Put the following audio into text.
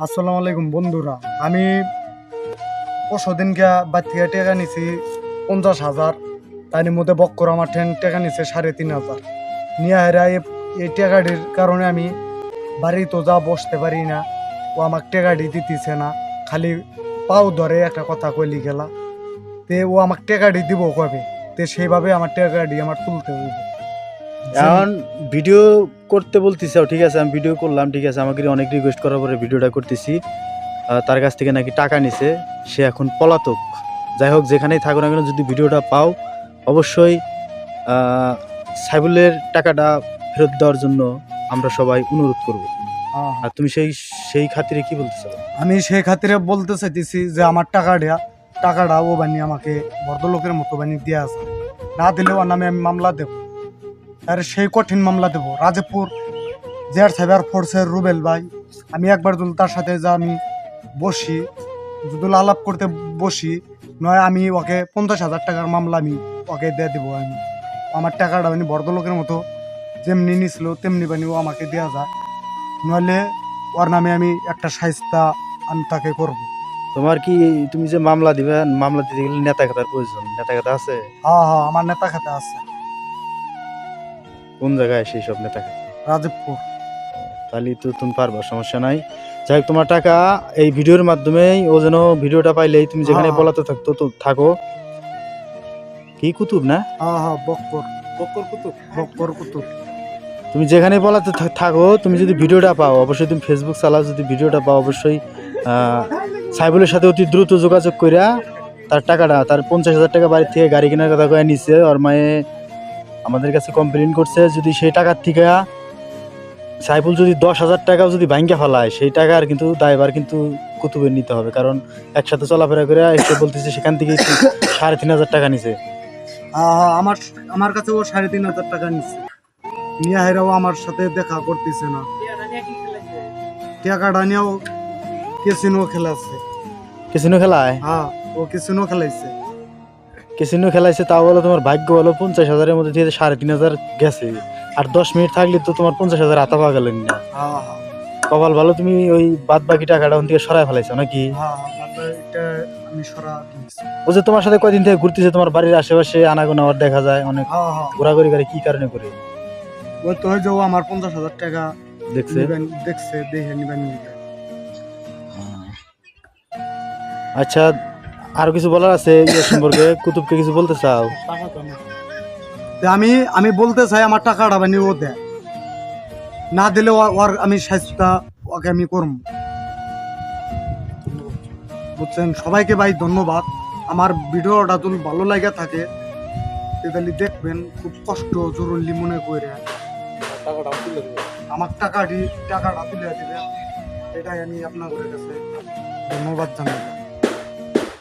আসসালামু আলাইকুম বন্ধুরা, আমি পরশুদিনকে বাড়ি থেকে টাকা নিছি 50,000। তার মধ্যে বক্কর আমার টাকা নিছে 3,500 নিয়ে হেরা এই টাকাটির কারণে আমি বাড়ি তো যা বসতে পারি না। ও আমাকে টাকাটি দিতেছে না, খালি পাও ধরে একটা কথা কইলি গেলা। তে ও আমাকে টাকাটি দিব কবে? তে সেইভাবে আমার টাকাটি আমার তুলতে হইবে। এখন ভিডিও করতে বলতেছে, ঠিক আছে আমি ভিডিও করলাম, ঠিক আছে আমাকে অনেক রিকোয়েস্ট করার পরে ভিডিওটা করতেছি। তার কাছ থেকে নাকি টাকা নিছে, সে এখন পলাতক। যাই হোক, যেখানেই থাকো না কেন, যদি ভিডিওটা পাও অবশ্যই সাইবুলের টাকাটা ফেরত দেওয়ার জন্য আমরা সবাই অনুরোধ করব। আর তুমি সেই খাতিরে কি বলতে চাও? আমি সেই খাতিরে বলতে চাইতেছি যে আমার টাকাটা ও বানিয়ে আমাকে ভদ্রলোকের মতো বানিয়ে দিয়ে আছে, না দিলেও ওর নামে আমি মামলা দেব। আর সেই কঠিন মামলা দেব। রাজীবপুর জেআর সাইবার ফোর্সের রুবেল ভাই, আমি একবার যদি তার সাথে যা আমি বসি, যদি আলাপ করতে বসি, নয় আমি ওকে 50,000 টাকার মামলা আমি ওকে দিয়ে দেবো। আমি আমার টাকাটা মানে ভদ্রলোকের মতো যেমনি নিছিল তেমনি বানি ও আমাকে দেওয়া যায়, নইলে ওর নামে আমি একটা শায়েস্তা আমি তাকে করবো। তোমার কি, তুমি যে মামলা দিবে, মামলা দিতে গেলে নেতা খাতার প্রয়োজন, নেতা খাতা আছে? হ্যাঁ হ্যাঁ, আমার নেতা খাতে আছে। কোন জায়গায় সেই সব নেতা খাতা? রাজীবপুর। তাহলে তো তুমি পারবা, সমস্যা নাই। যাই হোক, তোমার টাকা এই ভিডিওর মাধ্যমেই ও যেন ভিডিওটা পাইলেই তুমি যেখানে বলাতে থাকতো তো থাকো। কি কুতুব না? হ্যাঁ হ্যাঁ, বক্কর কুতুব। তুমি যেখানে বলাতে থাকো, তুমি যদি ভিডিওটা পাও অবশ্যই, তুমি ফেসবুক চালাও, যদি ভিডিওটা পাও অবশ্যই সাইবুলের সাথে অতি দ্রুত যোগাযোগ করিয়া তার টাকাটা, তার 50,000 টাকা বাড়ির থেকে গাড়ি কেনার কথা কয়ে নিচ্ছে। ওর মায়ে আমাদের কাছে কমপ্লেন করছে, যদি সেই টাকার থেকে সাইফুল যদি 10,000 টাকাও যদি ভাঙ্গা ফেলায়, সেই টাকার কিন্তু দায়ভার কিন্তু কুতুবের নিতে হবে। কারণ একসাথে চলাফেরা করে এসে বলতেছে সেখান থেকে 3,500 টাকা নিছে। আমার কাছে ও 3,500 টাকা নিচ্ছে, নিয়ে হেরাও আমার সাথে দেখা করতেছে না। টাকাটা নিয়েও কেসিনো খেলাচ্ছে। কেসিনো খেলায়? হ্যাঁ, ও কেসিনো খেলাইছে। কেসিনো খেলাইছে, তাও বলো তোমার ভাগ্য হলো 50,000-এর মধ্যে দিয়ে 3,500 গেছে। আর 10 মিনিট থাকলে তো তোমার 50,000 হাতা পাওয়া গেলেন না। হ্যাঁ হ্যাঁ কপাল ভালো, তুমি ওই বাদ বাকি টাকাটা ওখান থেকে সরাই ফেলাইছো নাকি? হ্যাঁ, এটা আমি সরা দিয়েছি। ও যে তোমার সাথে কয়দিন থেকে ঘুরতেছে, তোমার বাড়ির আশেপাশে আনাগোনা ওর দেখা যায় অনেক, হ্যাঁ হ্যাঁ, ঘোরাঘুরি করে, কি কারণে করে? ওই তো যে ও আমার 50,000 টাকা দেখছে, দেখে নিবেন। আচ্ছা, আর কিছু বলার আছে এই সম্পর্কে? কুতুবকে কিছু বলতে চাও? আমি বলতে চাই আমার টাকাটা বানিয়ে ও দেয়, না দিলে ওর আমি শাস্তা ওকে আমি করব। বুঝছেন? সবাইকে ভাই ধন্যবাদ। আমার ভিডিওটা যদি ভালো লাগে থাকে তাহলে দেখবেন, খুব কষ্ট জরুরি মনে করে আমার টাকাটা তুলে দেবেন, এটাই আমি আপনাদের কাছে ধন্যবাদ জানাই।